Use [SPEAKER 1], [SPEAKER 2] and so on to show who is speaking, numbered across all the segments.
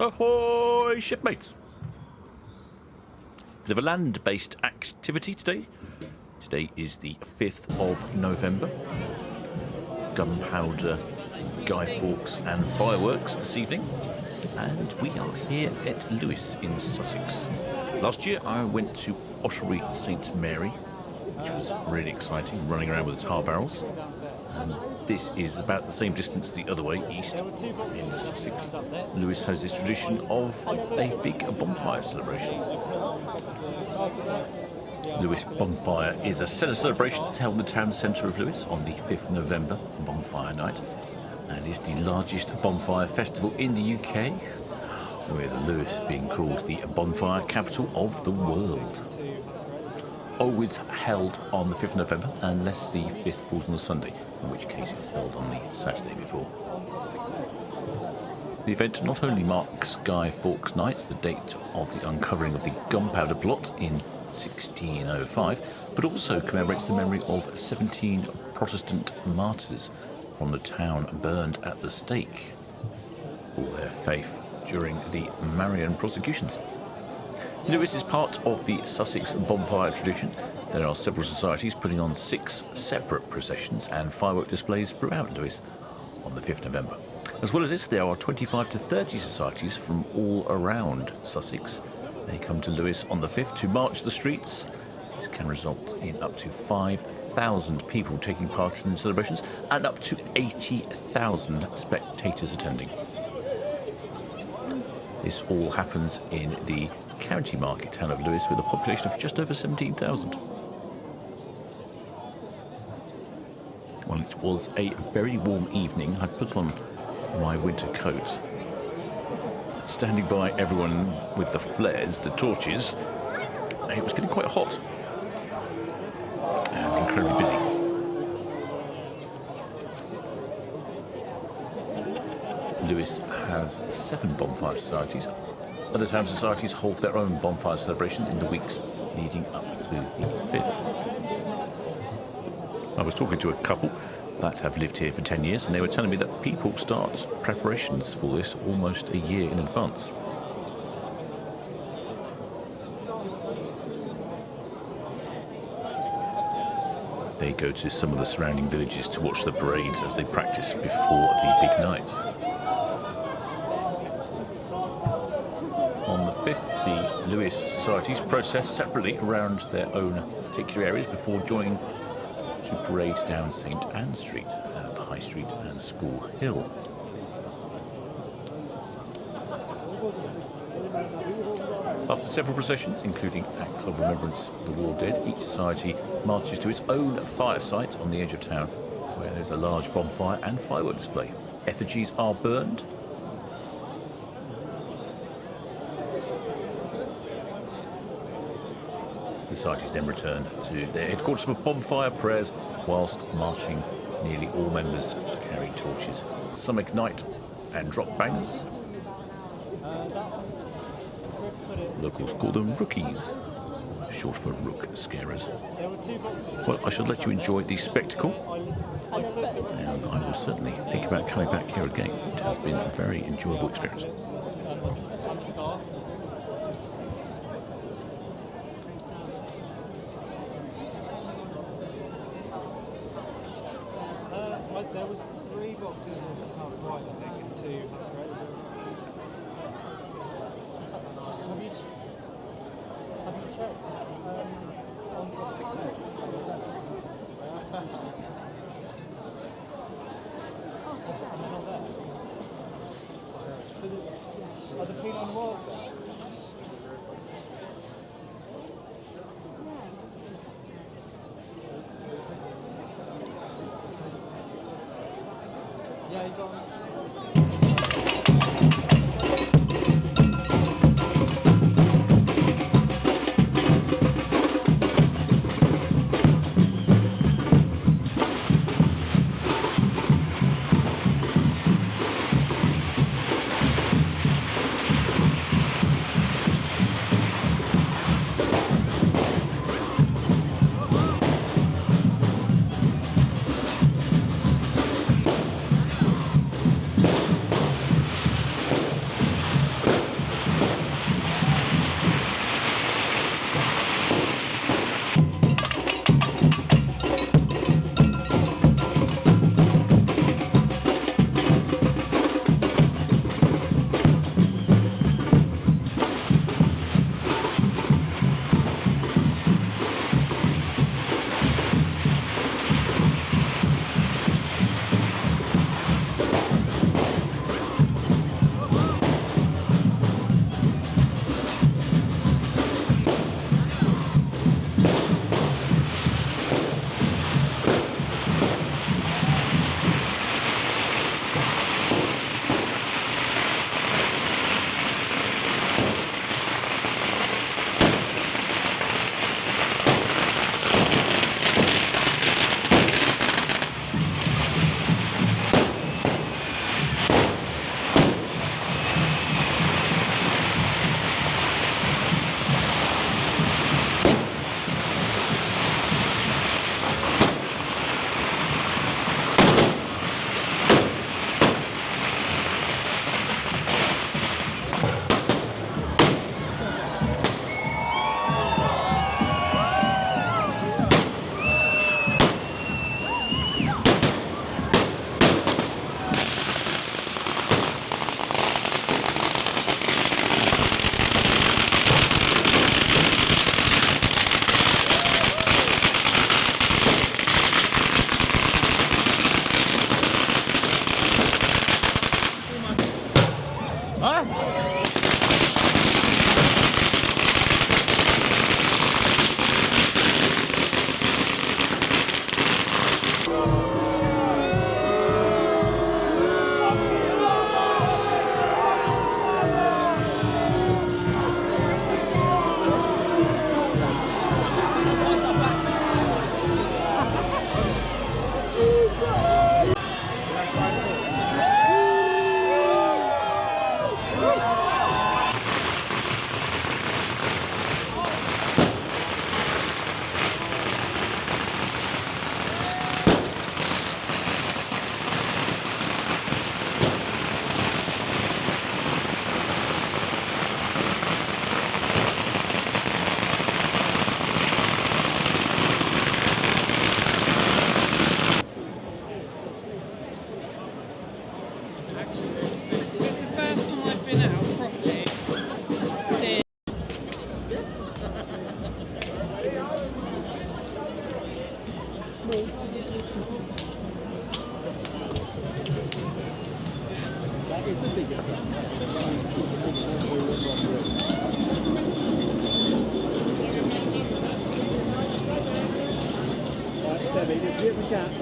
[SPEAKER 1] Ahoy, shipmates! Bit of a land-based activity today. Today is the 5th of November. Gunpowder, Guy Fawkes and fireworks this evening. And we are here at Lewes in Sussex. Last year I went to Ottery St Mary, which was really exciting, running around with the tar barrels. And this is about the same distance the other way, east, in Sussex. Lewes has this tradition of a big bonfire celebration. Lewes Bonfire is a set of celebrations held in the town centre of Lewes on the 5th of November, Bonfire Night, and is the largest bonfire festival in the UK, with Lewes being called the bonfire capital of the world. Always held on the 5th of November, unless the 5th falls on a Sunday, in which case it's held on the Saturday before. The event not only marks Guy Fawkes Night, the date of the uncovering of the gunpowder plot in 1605, but also commemorates the memory of 17 Protestant martyrs from the town burned at the stake for their faith during the Marian prosecutions. Lewes is part of the Sussex bonfire tradition. There are several societies putting on 6 separate processions and firework displays throughout Lewes on the 5th of November. As well as this, there are 25 to 30 societies from all around Sussex. They come to Lewes on the 5th to march the streets. This can result in up to 5,000 people taking part in celebrations and up to 80,000 spectators attending. This all happens in the county market town of Lewes with a population of just over 17,000. Well, it was a very warm evening. I put on my winter coat. Standing by everyone with the flares, the torches, it was getting quite hot and incredibly busy. Lewes has 7 bonfire societies. Other town societies hold their own bonfire celebration in the weeks leading up to the 5th. I was talking to a couple that have lived here for 10 years, and they were telling me that people start preparations for this almost a year in advance. They go to some of the surrounding villages to watch the parades as they practice before the big night. On the 5th, the Lewes societies protest separately around their own particular areas before joining to parade down St Anne Street, the High Street and School Hill. After several processions, including acts of remembrance for the war dead, each society marches to its own fire site on the edge of town, where there's a large bonfire and firework display. Effigies are burned. The societies then return to their headquarters for bonfire prayers, whilst marching. Nearly all members carry torches. Some ignite and drop bangers. Locals call them rookies, short for rook scarers. Well, I shall let you enjoy the spectacle, and I will certainly think about coming back here again. It has been a very enjoyable experience.
[SPEAKER 2] There was 3 boxes of house white, I think, and 2 house reds. Have you checked on top of the they're not there. So are the clean on the walls there? Yeah, you got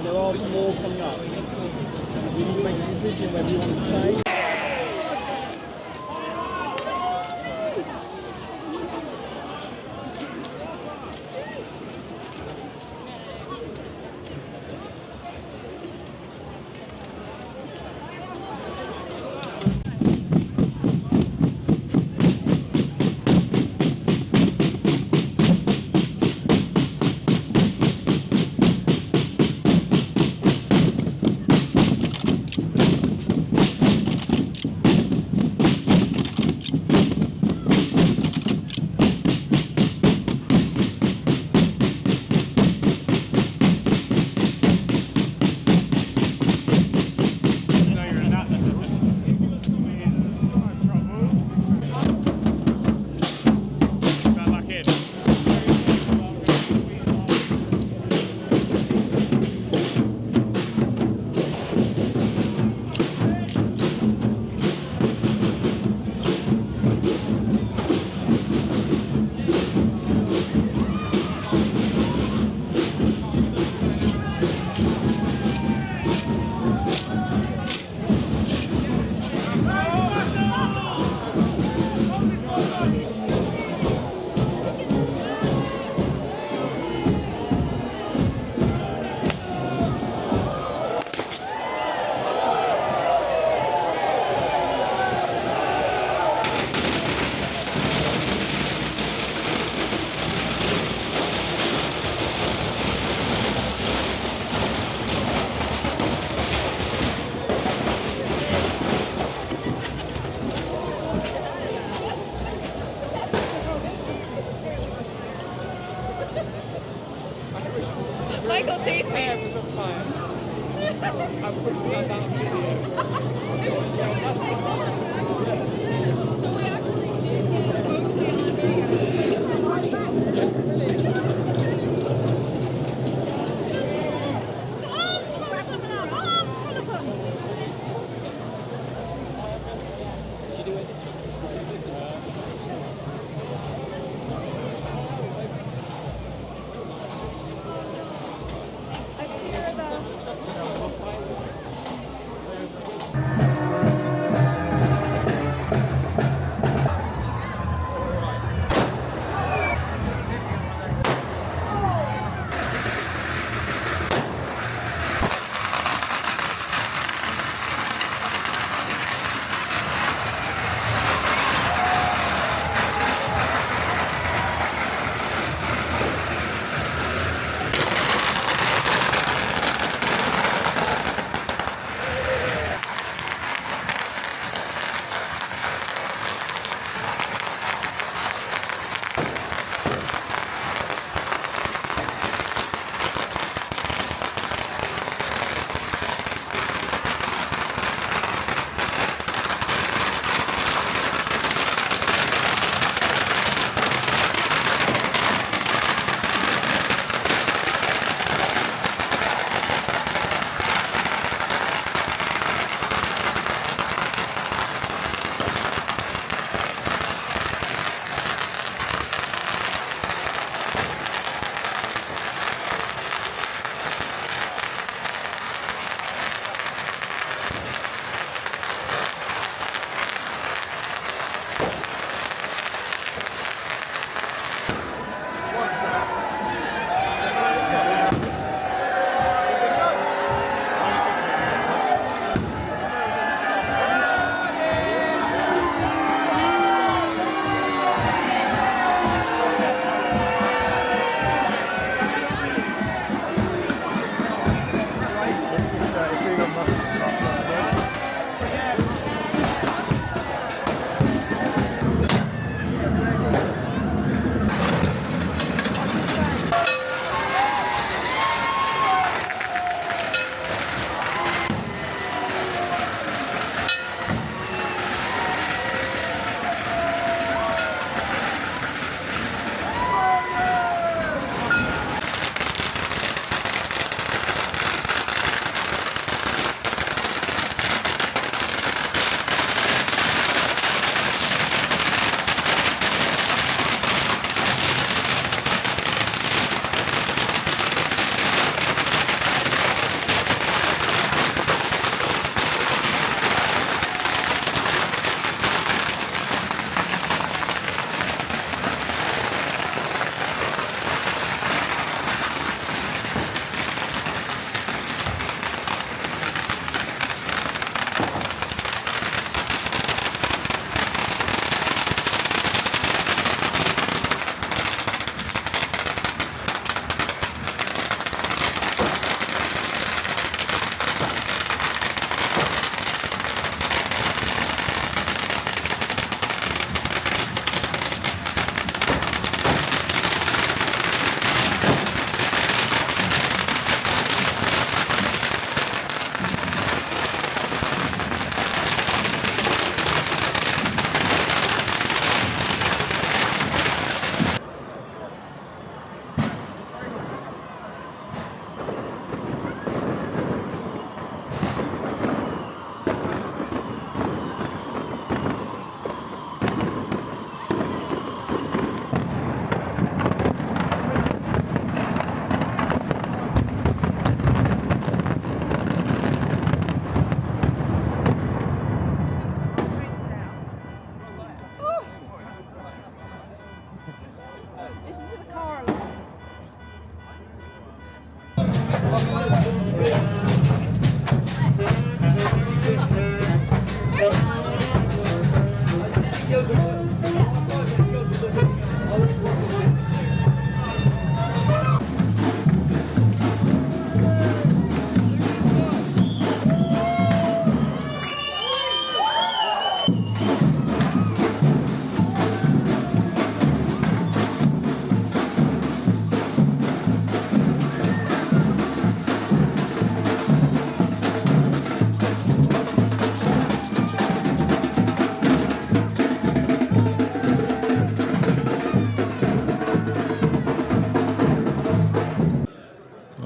[SPEAKER 2] There are more coming up. You need to make a decision whether you want to stay.
[SPEAKER 3] Michael, save me.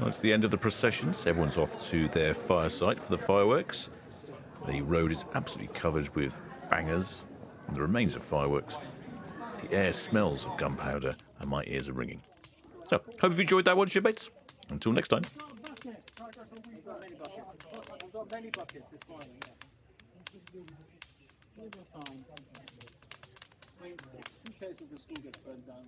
[SPEAKER 1] Well, it's the end of the processions. Everyone's off to their fire site for the fireworks. The road is absolutely covered with bangers and the remains of fireworks. The air smells of gunpowder and my ears are ringing. So, hope you've enjoyed that one, shipmates. Until next time.
[SPEAKER 2] I've got many buckets, it's fine. In case of the school gets burned down.